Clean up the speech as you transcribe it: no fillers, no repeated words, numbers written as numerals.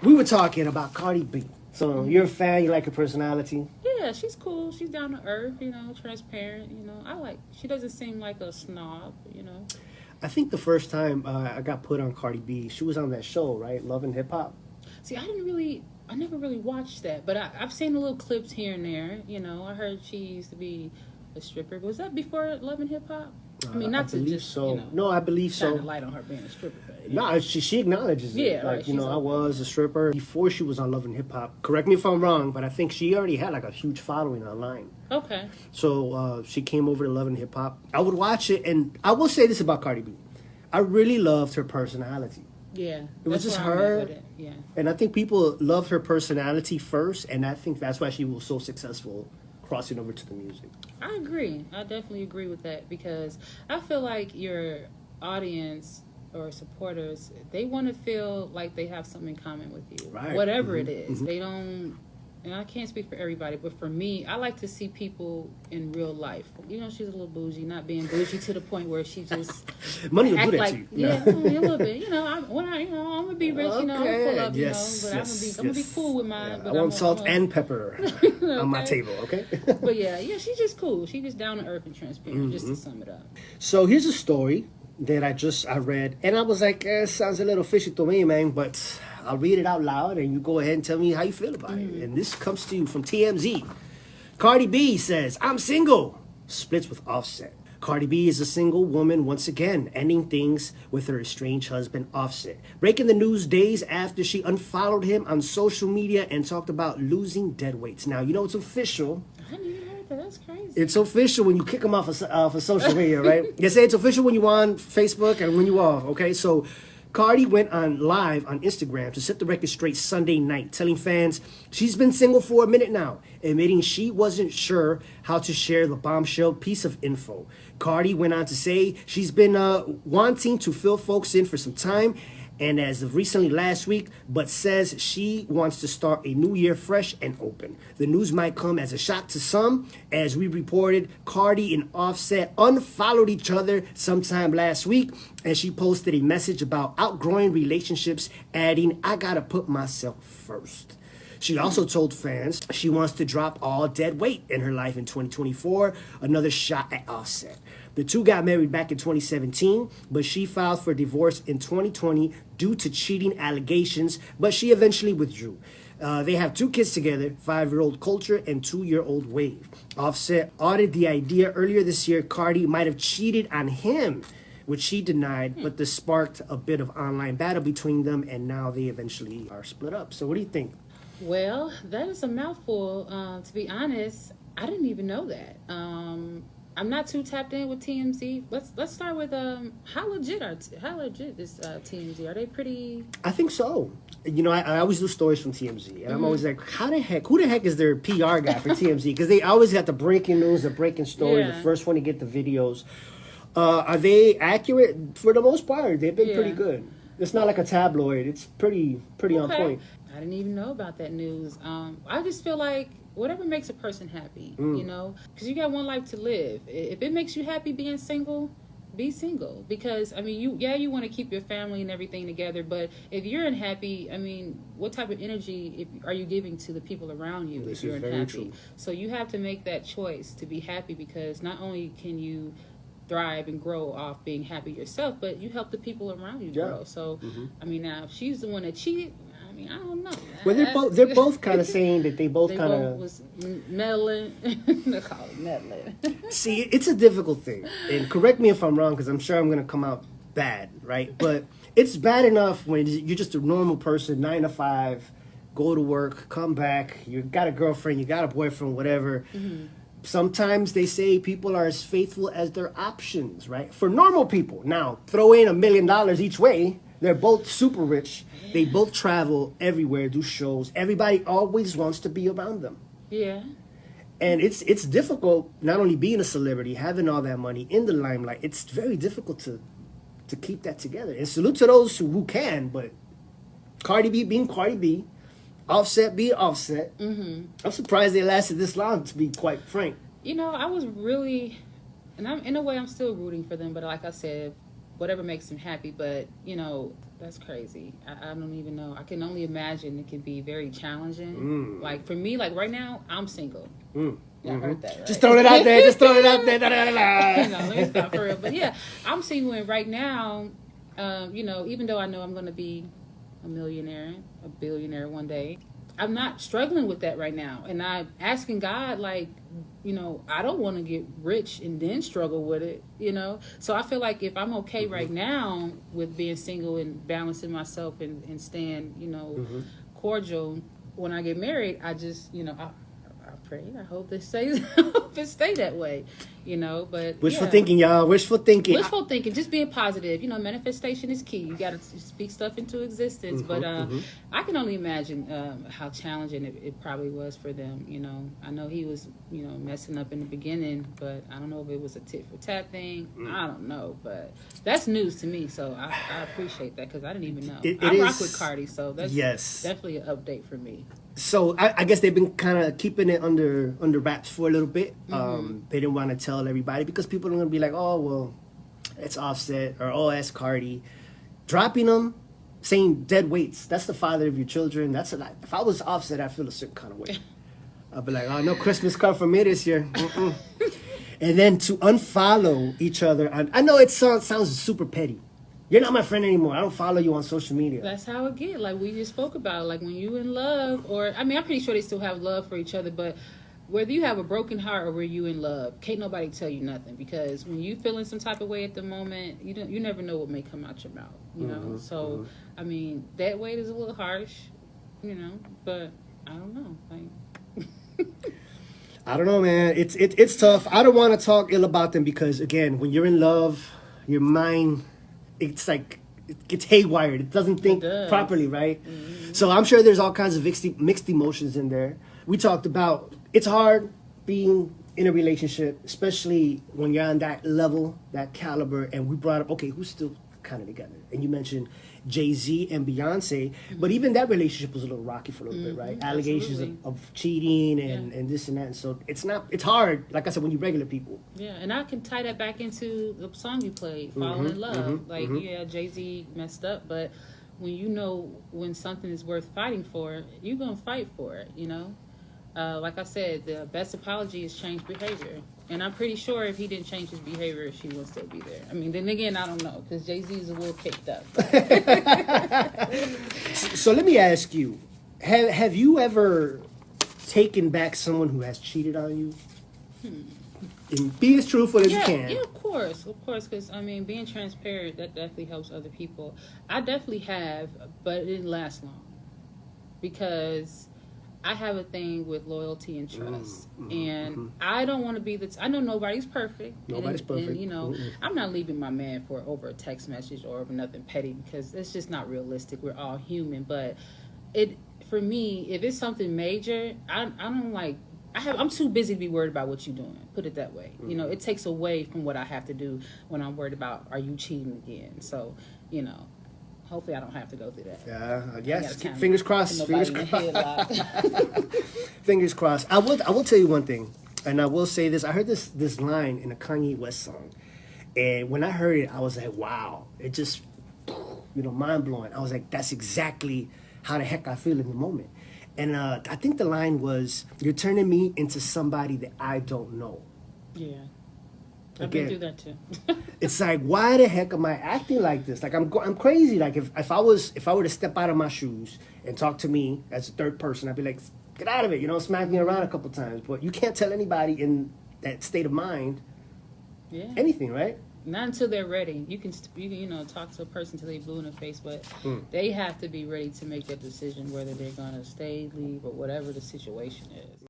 We were talking about Cardi B. So you're a fan. You like her personality. Yeah, she's cool. She's down to earth. Transparent. She doesn't seem like a snob. I think the first time I got put on Cardi B, she was on that show, right? Love and Hip Hop. See, I never really watched that, but I've seen the little clips here and there. I heard she used to be a stripper. Was that before Love and Hip Hop? Not to just so. No, I believe so. Shine a light on her being a stripper. But, No, she acknowledges it. Yeah, right. I was a stripper before she was on Love and Hip Hop. Correct me if I'm wrong, but I think she already had like a huge following online. Okay. So she came over to Love and Hip Hop. I would watch it, and I will say this about Cardi B. I really loved her personality. Yeah. It was just her. Yeah. And I think people loved her personality first, and I think that's why she was so successful crossing over to the music. I agree. I definitely agree with that because I feel like your audience or supporters, they want to feel like they have something in common with you. Right. Whatever it is. They don't, and I can't speak for everybody, but for me, I like to see people in real life. She's a little bougie, not being bougie to the point where she just money will act do that like, to you. Yeah, a little bit. I'm gonna be rich. I'm gonna pull up. Yes, but I'm gonna be cool with my. I want salt and pepper on my table. Okay. But yeah, she's just cool. She's just down to earth and transparent. Just to sum it up. So here's a story that I read, and I was like, sounds a little fishy to me, man, but I'll read it out loud, and you go ahead and tell me how you feel about it. And this comes to you from TMZ. Cardi B says, "I'm single." Splits with Offset. Cardi B is a single woman once again, ending things with her estranged husband Offset. Breaking the news days after she unfollowed him on social media and talked about losing dead weights. Now, it's official. I didn't even heard that. That's crazy. It's official when you kick them off of social media, right? They say it's official when you on Facebook and when you off, okay? So Cardi went on live on Instagram to set the record straight Sunday night, telling fans she's been single for a minute now, admitting she wasn't sure how to share the bombshell piece of info. Cardi went on to say she's been wanting to fill folks in for some time, and as of recently last week, but says she wants to start a new year fresh and open. The news might come as a shock to some. As we reported, Cardi and Offset unfollowed each other sometime last week, and she posted a message about outgrowing relationships, adding, "I gotta put myself first." She also told fans she wants to drop all dead weight in her life in 2024, another shot at Offset. The two got married back in 2017, but she filed for divorce in 2020 due to cheating allegations, but she eventually withdrew. They have 2 kids together, 5-year-old Culture and 2-year-old Wave. Offset outed the idea earlier this year Cardi might have cheated on him, which she denied, but this sparked a bit of online battle between them, and now they eventually are split up. So what do you think? Well, that is a mouthful. To be honest, I didn't even know that. I'm not too tapped in with TMZ. Let's start with how legit is TMZ? Are they pretty? I think so. I always do stories from TMZ, and I'm always like, who the heck is their PR guy for TMZ? Because they always got the breaking news, the breaking story, the first one to get the videos. Are they accurate? For the most part, they've been pretty good. It's not like a tabloid. It's pretty on point. I didn't even know about that news. I just feel like whatever makes a person happy, because you got one life to live. If it makes you happy being single, be single. Because, you want to keep your family and everything together, but if you're unhappy, what type of energy are you giving to the people around you if you're unhappy? True. So you have to make that choice to be happy, because not only can you thrive and grow off being happy yourself, but you help the people around you grow. So, now if she's the one that cheated, I don't know. Well, they're both kind of saying that they both kind of was meddling. They call it meddling. See, it's a difficult thing, and correct me if I'm wrong, because I'm sure I'm going to come out bad, right? But it's bad enough when you're just a normal person, 9 to 5, go to work, come back, you got a girlfriend, you got a boyfriend, whatever. Sometimes they say people are as faithful as their options, right? For normal people. Now, throw in $1 million each way. They're both super rich. Yeah. They both travel everywhere, do shows. Everybody always wants to be around them. Yeah. And it's difficult, not only being a celebrity, having all that money in the limelight. It's very difficult to keep that together. And salute to those who can, but Cardi B being Cardi B, Offset being Offset. I'm surprised they lasted this long, to be quite frank. I was really, and in a way I'm still rooting for them, but like I said, whatever makes them happy. But That's crazy. I don't even know. I can only imagine it can be very challenging. Like for me, like right now, I'm single. Y'all heard that, right? Just throwing it out there. Just throwing it out there. Da, da, da, da. No, let me stop for real. But yeah, I'm single, and right now, you know, even though I know I'm going to be a millionaire, a billionaire one day, I'm not struggling with that right now. And I'm asking God, like, you know, I don't want to get rich and then struggle with it, you know? So I feel like if I'm okay right now with being single and balancing myself and staying, you know, cordial, when I get married, I just, you know, I pray. I hope it stays. Hope it stay that way, you know. But wishful thinking, y'all. Wishful thinking. Wishful thinking. Just being positive. You know, manifestation is key. You got to speak stuff into existence. But I can only imagine how challenging it probably was for them. You know, I know he was, you know, messing up in the beginning, but I don't know if it was a tit for tat thing. I don't know, but that's news to me. So I appreciate that because I didn't even know. I rock with Cardi, so that's definitely an update for me. So I guess they've been kind of keeping it under wraps for a little bit. They didn't want to tell everybody because people are going to be like, oh, well, it's Offset or oh, that's Cardi. Dropping them, saying dead weights. That's the father of your children. That's a lot. If I was Offset, I'd feel a certain kind of way. I'd be like, oh, no Christmas card for me this year. And then to unfollow each other. I know it sounds super petty. You're not my friend anymore. I don't follow you on social media. That's how it get. Like we just spoke about. Like when you in love, or I mean, I'm pretty sure they still have love for each other. But whether you have a broken heart or where you in love, can't nobody tell you nothing. Because when you feeling some type of way at the moment, you never know what may come out your mouth. You know. So I mean, that weight is a little harsh. You know, but I don't know. Like. I don't know, man. It's tough. I don't want to talk ill about them because again, when you're in love, your mind. It's like it gets haywired. It doesn't think properly, right? So I'm sure there's all kinds of mixed emotions in there. We talked about it's hard being in a relationship, especially when you're on that level, that caliber. And we brought up, okay, who's still kind of together? And you mentioned Jay-Z and Beyonce, but even that relationship was a little rocky for a little bit, right? Allegations of cheating and this and that. And so it's hard, like I said, when you're regular people. Yeah, and I can tie that back into the song you played, Falling in Love. Yeah, Jay-Z messed up, but when you know when something is worth fighting for, you're going to fight for it, you know? Like I said, the best apology is change behavior. And I'm pretty sure if he didn't change his behavior, she would still be there. I mean, then again, I don't know, because Jay-Z is a little kicked up. So let me ask you, have you ever taken back someone who has cheated on you? And be as truthful as you can. Yeah, of course, because, I mean, being transparent, that definitely helps other people. I definitely have, but it didn't last long. Because I have a thing with loyalty and trust, and I don't want to be I know nobody's perfect. Nobody's perfect. And, you know, I'm not leaving my man for over a text message or over nothing petty because it's just not realistic. We're all human, but for me, if it's something major, I don't like. I'm too busy to be worried about what you're doing. Put it that way. You know, it takes away from what I have to do when I'm worried about are you cheating again. So, you know. Hopefully, I don't have to go through that. Yeah, yes. Fingers crossed. Fingers crossed. Fingers crossed. I will tell you one thing, and I will say this. I heard this line in a Kanye West song, and when I heard it, I was like, "Wow!" It just, mind blowing. I was like, "That's exactly how the heck I feel in the moment." And I think the line was, "You're turning me into somebody that I don't know." Yeah. I've been through that too. It's like, why the heck am I acting like this? Like I'm crazy. Like if I were to step out of my shoes and talk to me as a third person, I'd be like, get out of it, smack me around a couple times. But you can't tell anybody in that state of mind anything, right? Not until they're ready. You can talk to a person till they blue in the face, but they have to be ready to make that decision whether they're gonna stay, leave, or whatever the situation is.